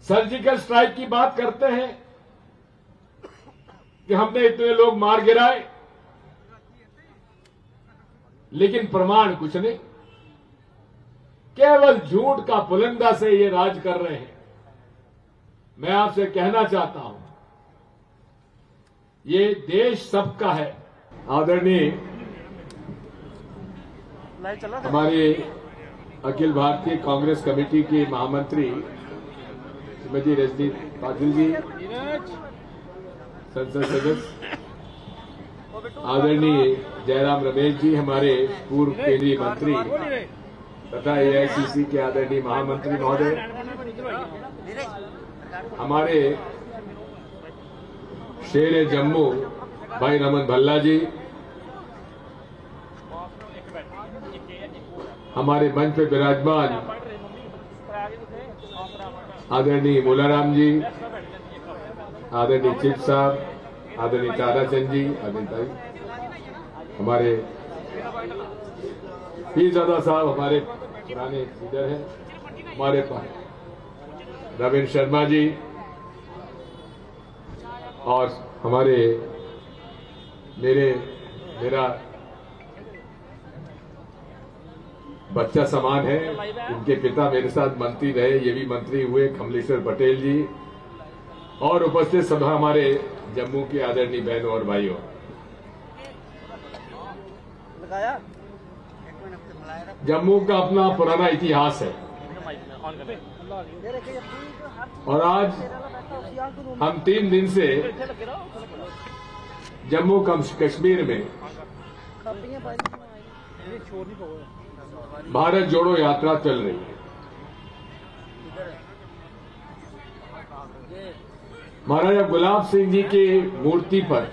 Surgical strike की बात करते हैं कि हमने इतने लोग मार गिराए, लेकिन प्रमाण कुछ नहीं, केवल झूठ का पुलिंदा से ये राज कर रहे हैं। मैं आपसे कहना चाहता हूं, ये देश सबका है। आदरणीय हमारे अखिल भारतीय कांग्रेस कमेटी की महामंत्री श्रीमती रजनी पाटिल जी, संसद सदस्य आदरणीय जयराम रमेश जी, हमारे पूर्व केंद्रीय मंत्री तथा एआईसीसी के आदरणीय महामंत्री महोदय, हमारे शेर जम्मू भाई रमन भल्ला जी, हमारे मंच पे विराजमान आदरणीय मोलाराम जी, आदरणीय चिप साहब, आदरणीय ताराचंद जी, आदरणीय हमारे पीरजादा साहब, हमारे पुराने लीडर हैं, हमारे पास रविंद्र शर्मा जी, और हमारे मेरा बच्चा समान है, इनके पिता मेरे साथ मंत्री रहे, ये भी मंत्री हुए, कमलेश्वर पटेल जी, और उपस्थित सभा हमारे जम्मू के आदरणीय बहनों और भाइयों। जम्मू का अपना पुराना इतिहास है और आज हम 3 दिन से जम्मू कश्मीर में भारत जोड़ो यात्रा चल रही है। महाराजा गुलाब सिंह जी की मूर्ति पर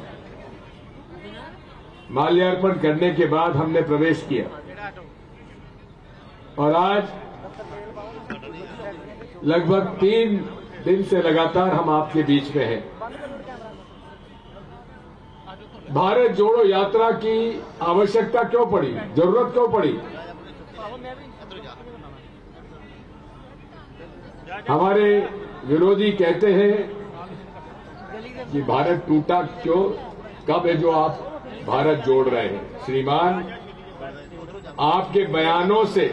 माल्यार्पण करने के बाद हमने प्रवेश किया और आज लगभग 3 दिन से लगातार हम आपके बीच में हैं। भारत जोड़ो यात्रा की आवश्यकता क्यों पड़ी, जरूरत क्यों पड़ी? हमारे विरोधी कहते हैं कि भारत टूटा क्यों, कब है जो आप भारत जोड़ रहे हैं? श्रीमान, आपके बयानों से,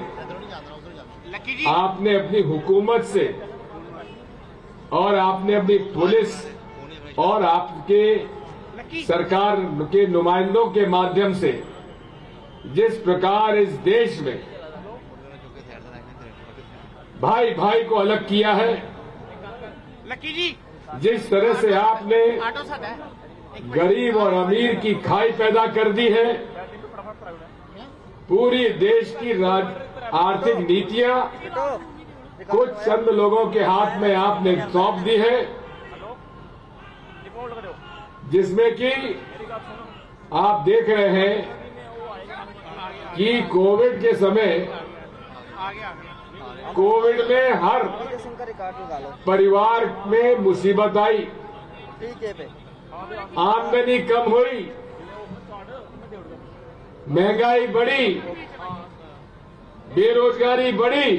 आपने अपनी हुकूमत से और आपने अपनी पुलिस और आपके सरकार के नुमाइंदों के माध्यम से जिस प्रकार इस देश में भाई भाई को अलग किया है, जिस तरह से आपने गरीब और अमीर की खाई पैदा कर दी है, पूरी देश की आर्थिक नीतियां कुछ चंद लोगों के हाथ में आपने सौंप दी है, जिसमें कि आप देख रहे हैं कि कोविड के समय, कोविड में हर परिवार में मुसीबत आई, आमदनी कम हुई, महंगाई बढ़ी, बेरोजगारी बढ़ी,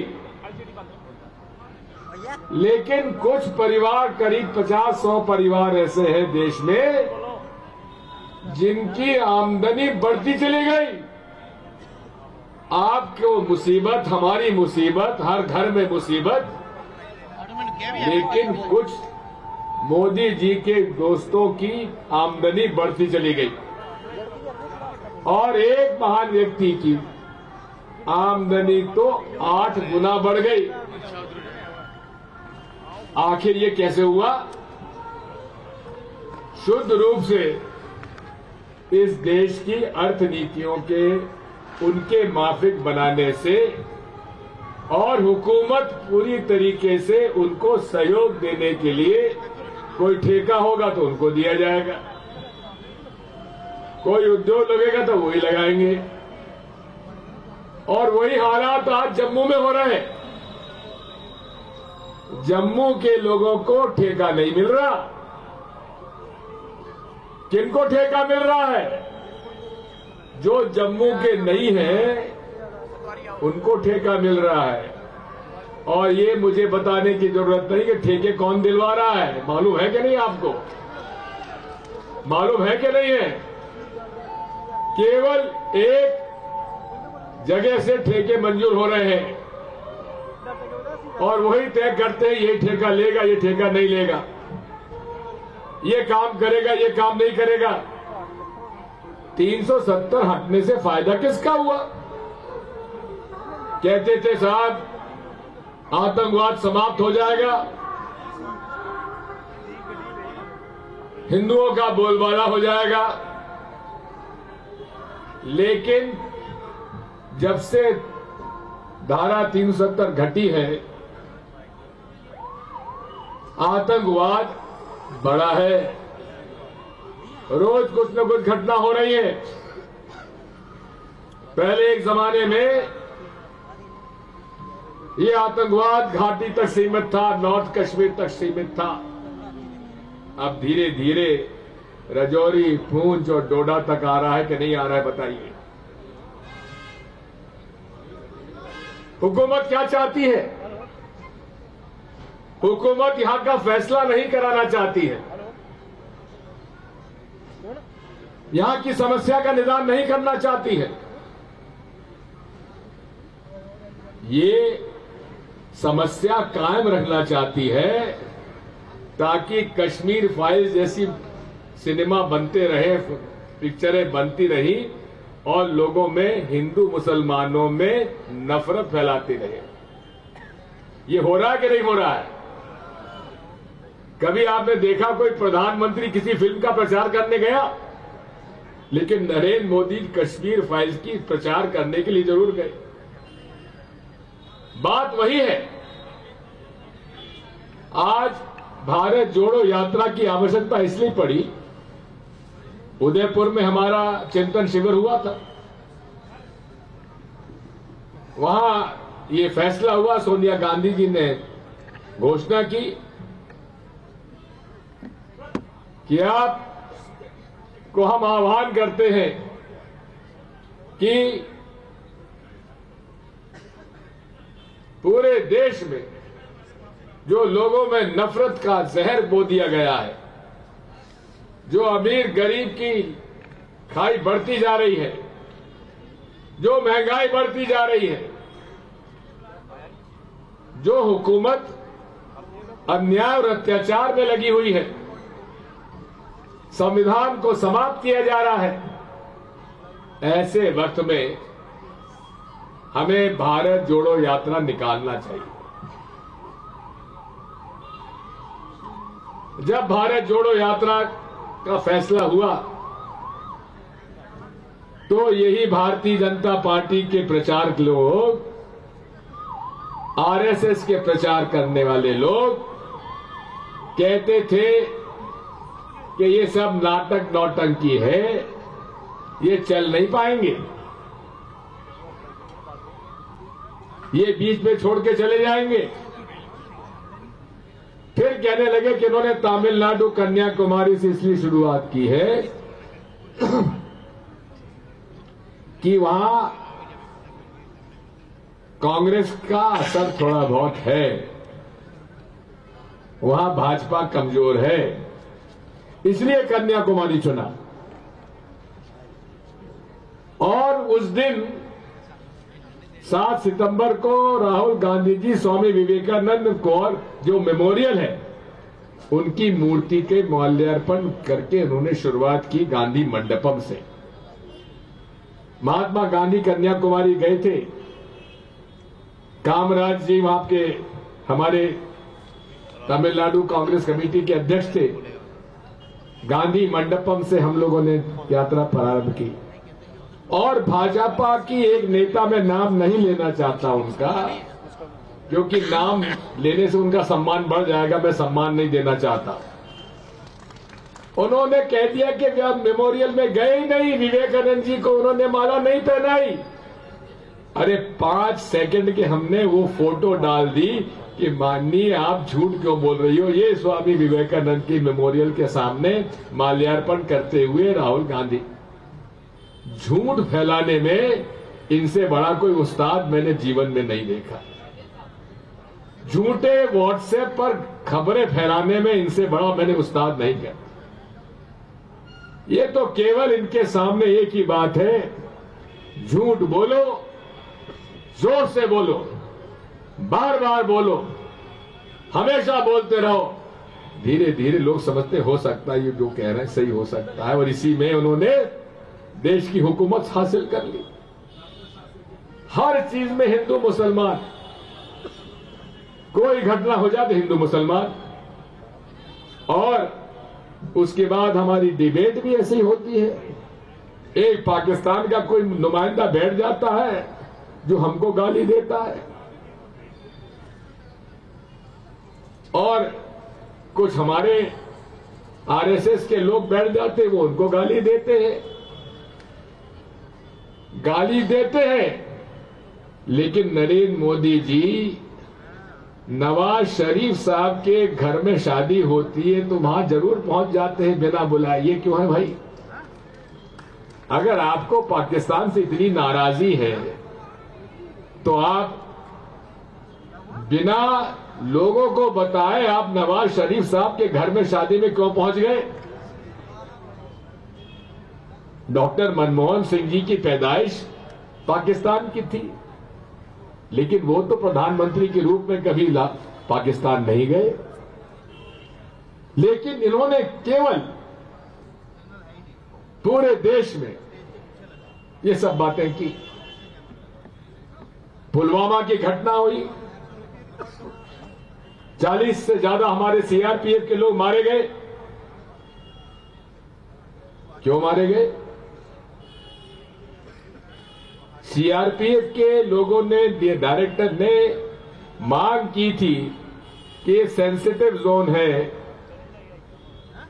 लेकिन कुछ परिवार, करीब 50-100 परिवार ऐसे हैं देश में जिनकी आमदनी बढ़ती चली गई। आपको मुसीबत, हमारी मुसीबत, हर घर में मुसीबत, लेकिन कुछ मोदी जी के दोस्तों की आमदनी बढ़ती चली गई और एक महान व्यक्ति की आमदनी तो 8 गुना बढ़ गई। आखिर ये कैसे हुआ? शुद्ध रूप से इस देश की अर्थनीतियों के उनके माफिक बनाने से और हुकूमत पूरी तरीके से उनको सहयोग देने के लिए, कोई ठेका होगा तो उनको दिया जाएगा, कोई उद्योग लगेगा तो वही लगाएंगे, और वही हालात आज जम्मू में हो रहे हैं। जम्मू के लोगों को ठेका नहीं मिल रहा। किनको ठेका मिल रहा है? जो जम्मू के नहीं हैं उनको ठेका मिल रहा है, और ये मुझे बताने की जरूरत नहीं कि ठेके कौन दिलवा रहा है। मालूम है कि नहीं आपको? मालूम है कि नहीं है? केवल एक जगह से ठेके मंजूर हो रहे हैं और वही तय करते हैं ये ठेका लेगा, ये ठेका नहीं लेगा, ये काम करेगा, ये काम नहीं करेगा। 370 हटने से फायदा किसका हुआ? कहते थे साहब आतंकवाद समाप्त हो जाएगा, हिंदुओं का बोलबाला हो जाएगा, लेकिन जब से धारा 370 घटी है आतंकवाद बढ़ा है। रोज कुछ न कुछ घटना हो रही है। पहले एक जमाने में ये आतंकवाद घाटी तक सीमित था, नॉर्थ कश्मीर तक सीमित था। अब धीरे धीरे रजौरी, पूंछ और डोडा तक आ रहा है कि नहीं आ रहा है? बताइए हुकूमत क्या चाहती है? हुकूमत यहां का फैसला नहीं कराना चाहती है, यहां की समस्या का निदान नहीं करना चाहती है। ये समस्या कायम रखना चाहती है ताकि कश्मीर फाइल्स जैसी सिनेमा बनते रहे, पिक्चरें बनती रही और लोगों में, हिंदू मुसलमानों में नफरत फैलाती रहे। ये हो रहा है कि नहीं हो रहा है? कभी आपने देखा कोई प्रधानमंत्री किसी फिल्म का प्रचार करने गया? लेकिन नरेंद्र मोदी कश्मीर फाइल्स की प्रचार करने के लिए जरूर गए। बात वही है। आज भारत जोड़ो यात्रा की आवश्यकता इसलिए पड़ी, उदयपुर में हमारा चिंतन शिविर हुआ था, वहां ये फैसला हुआ, सोनिया गांधी जी ने घोषणा की कि आप को हम आह्वान करते हैं कि पूरे देश में जो लोगों में नफरत का जहर बो दिया गया है, जो अमीर गरीब की खाई बढ़ती जा रही है, जो महंगाई बढ़ती जा रही है, जो हुकूमत अन्याय और अत्याचार में लगी हुई है, संविधान को समाप्त किया जा रहा है, ऐसे वक्त में हमें भारत जोड़ो यात्रा निकालना चाहिए। जब भारत जोड़ो यात्रा का फैसला हुआ तो यही भारतीय जनता पार्टी के प्रचारक लोग, आरएसएस के प्रचार करने वाले लोग कहते थे कि ये सब नाटक नौटंकी है, ये चल नहीं पाएंगे, ये बीच में छोड़ के चले जाएंगे। फिर कहने लगे कि इन्होंने तमिलनाडु कन्याकुमारी से इसलिए शुरुआत की है कि वहां कांग्रेस का असर थोड़ा बहुत है, वहां भाजपा कमजोर है, इसलिए कन्याकुमारी चुना। और उस दिन 7 सितंबर को राहुल गांधी जी स्वामी विवेकानंद को जो मेमोरियल है उनकी मूर्ति के माल्यार्पण करके उन्होंने शुरुआत की गांधी मंडपम से। महात्मा गांधी कन्याकुमारी गए थे, कामराज जी वहां के हमारे तमिलनाडु कांग्रेस कमेटी के अध्यक्ष थे। गांधी मंडपम से हम लोगों ने यात्रा प्रारंभ की और भाजपा की एक नेता, मैं नाम नहीं लेना चाहता उनका, क्योंकि नाम लेने से उनका सम्मान बढ़ जाएगा, मैं सम्मान नहीं देना चाहता। उन्होंने कह दिया कि वे अब मेमोरियल में गए ही नहीं, विवेकानंद जी को उन्होंने माला नहीं पहनाई। अरे 5 सेकंड के हमने वो फोटो डाल दी कि माननीय आप झूठ क्यों बोल रही हो, ये स्वामी विवेकानंद की मेमोरियल के सामने माल्यार्पण करते हुए राहुल गांधी। झूठ फैलाने में इनसे बड़ा कोई उस्ताद मैंने जीवन में नहीं देखा। झूठे व्हाट्सएप पर खबरें फैलाने में इनसे बड़ा मैंने उस्ताद नहीं किया। ये तो केवल इनके सामने एक ही बात है, झूठ बोलो, जोर से बोलो, बार बार बोलो, हमेशा बोलते रहो। धीरे धीरे लोग समझते हो सकता है ये जो कह रहे हैं सही हो सकता है, और इसी में उन्होंने देश की हुकूमत हासिल कर ली। हर चीज में हिंदू मुसलमान, कोई घटना हो जाए तो हिंदू मुसलमान, और उसके बाद हमारी डिबेट भी ऐसी होती है। एक पाकिस्तान का कोई नुमाइंदा बैठ जाता है जो हमको गाली देता है, और कुछ हमारे आरएसएस के लोग बैठ जाते हैं, वो उनको गाली देते हैं। लेकिन नरेंद्र मोदी जी, नवाज शरीफ साहब के घर में शादी होती है तो वहां जरूर पहुंच जाते हैं बिना बुलाए। ये क्यों है भाई? अगर आपको पाकिस्तान से इतनी नाराजी है तो आप बिना लोगों को बताए आप नवाज शरीफ साहब के घर में शादी में क्यों पहुंच गए? डॉक्टर मनमोहन सिंह जी की पैदाइश पाकिस्तान की थी, लेकिन वो तो प्रधानमंत्री के रूप में कभी पाकिस्तान नहीं गए। लेकिन इन्होंने केवल पूरे देश में ये सब बातें की। पुलवामा की घटना हुई, 40 से ज्यादा हमारे सीआरपीएफ के लोग मारे गए। क्यों मारे गए? सीआरपीएफ के लोगों ने, डायरेक्टर ने मांग की थी कि ये सेंसिटिव जोन है,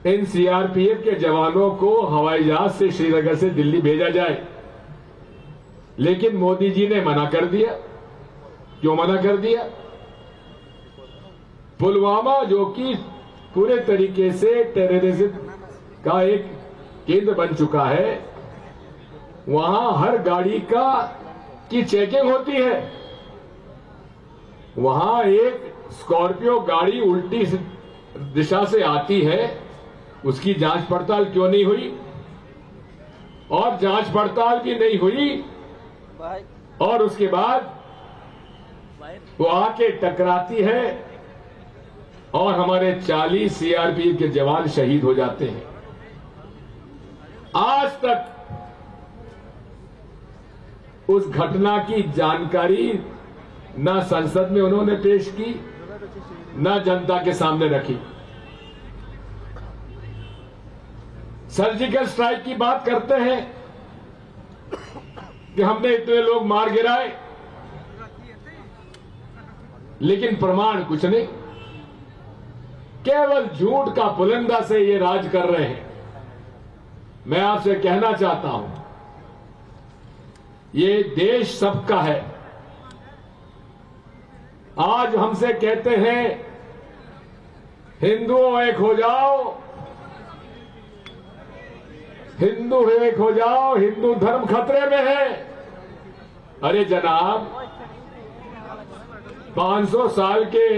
इन सीआरपीएफ के जवानों को हवाई जहाज से श्रीनगर से दिल्ली भेजा जाए। लेकिन मोदी जी ने मना कर दिया। क्यों मना कर दिया? पुलवामा जो कि पूरे तरीके से टेररिज्म का एक केंद्र बन चुका है, वहां हर गाड़ी की चेकिंग होती है। वहां एक स्कॉर्पियो गाड़ी उल्टी दिशा से आती है, उसकी जांच पड़ताल क्यों नहीं हुई? और जांच पड़ताल भी नहीं हुई, और उसके बाद वो आके टकराती है और हमारे 40 सीआरपीएफ के जवान शहीद हो जाते हैं। आज तक उस घटना की जानकारी न संसद में उन्होंने पेश की, न जनता के सामने रखी। सर्जिकल स्ट्राइक की बात करते हैं कि हमने इतने लोग मार गिराए, लेकिन प्रमाण कुछ नहीं, केवल झूठ का पुलिंदा से ये राज कर रहे हैं। मैं आपसे कहना चाहता हूं, ये देश सबका है। आज हमसे कहते हैं हिंदुओं एक हो जाओ, हिंदू एक हो जाओ, हिंदू धर्म खतरे में है। अरे जनाब, 500 साल के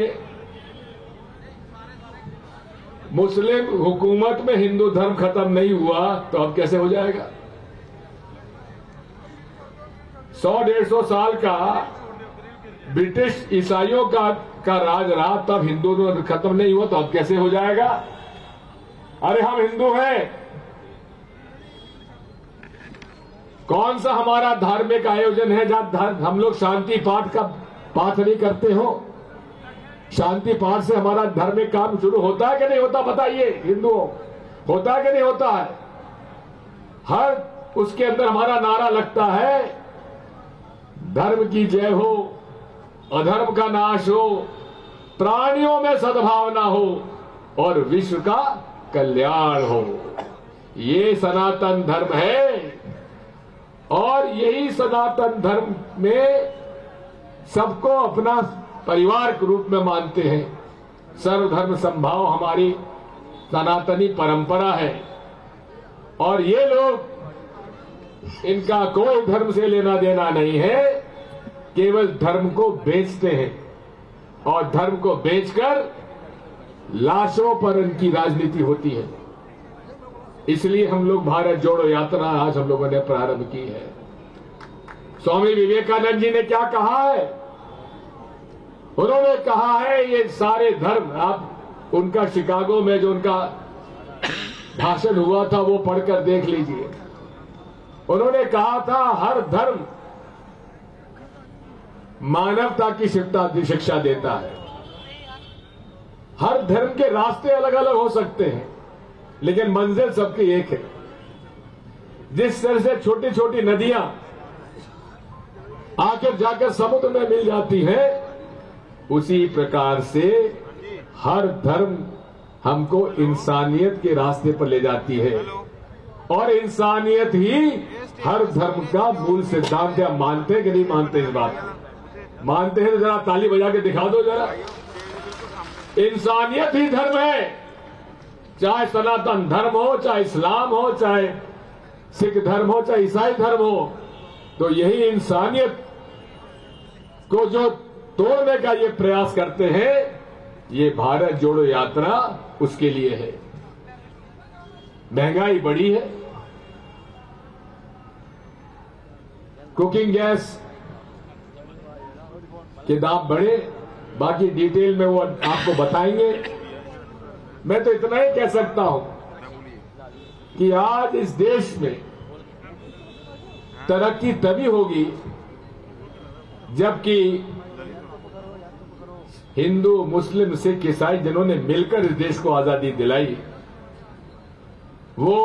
मुस्लिम हुकूमत में हिंदू धर्म खत्म नहीं हुआ तो अब कैसे हो जाएगा? 100-150 साल का ब्रिटिश ईसाइयों का राज रहा, तब हिंदू धर्म खत्म नहीं हुआ तो अब कैसे हो जाएगा? अरे हम हिंदू हैं। कौन सा हमारा धार्मिक आयोजन है जहां हम लोग शांति पाठ का पाठ नहीं करते हो? शांति पाठ से हमारा धार्मिक काम शुरू होता है कि नहीं होता? बताइए हिंदुओं, होता है कि नहीं होता है? हर उसके अंदर हमारा नारा लगता है, धर्म की जय हो, अधर्म का नाश हो, प्राणियों में सद्भावना हो और विश्व का कल्याण हो। ये सनातन धर्म है, और यही सनातन धर्म में सबको अपना परिवार के रूप में मानते हैं। सर्वधर्म संभाव हमारी सनातनी परंपरा है, और ये लोग, इनका कोई धर्म से लेना देना नहीं है, केवल धर्म को बेचते हैं। और धर्म को बेचकर लाशों पर उनकी राजनीति होती है। इसलिए हम लोग भारत जोड़ो यात्रा आज हम लोगों ने प्रारंभ की है। स्वामी विवेकानंद जी ने क्या कहा है? उन्होंने कहा है ये सारे धर्म, आप उनका शिकागो में जो उनका भाषण हुआ था वो पढ़कर देख लीजिए। उन्होंने कहा था हर धर्म मानवता की शिक्षा देता है। हर धर्म के रास्ते अलग अलग हो सकते हैं लेकिन मंजिल सबकी एक है। जिस तरह से छोटी छोटी नदियां आकर जाकर समुद्र में मिल जाती है, उसी प्रकार से हर धर्म हमको इंसानियत के रास्ते पर ले जाती है और इंसानियत ही हर धर्म का मूल सिद्धांत है। मानते हैं कि नहीं मानते इस बात? मानते हैं तो जरा ताली बजा के दिखा दो जरा। इंसानियत ही धर्म है, चाहे सनातन धर्म हो, चाहे इस्लाम हो, चाहे सिख धर्म हो, चाहे ईसाई धर्म हो। तो यही इंसानियत को जो तोड़ने का ये प्रयास करते हैं, ये भारत जोड़ो यात्रा उसके लिए है। महंगाई बढ़ी है, कुकिंग गैस के दाम बढ़े, बाकी डिटेल में वो आपको बताएंगे। मैं तो इतना ही कह सकता हूं कि आज इस देश में तरक्की तभी होगी जबकि हिंदू, मुस्लिम, सिख, ईसाई जिन्होंने मिलकर इस देश को आजादी दिलाई, वो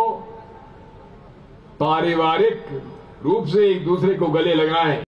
पारिवारिक रूप से एक दूसरे को गले लगाएं।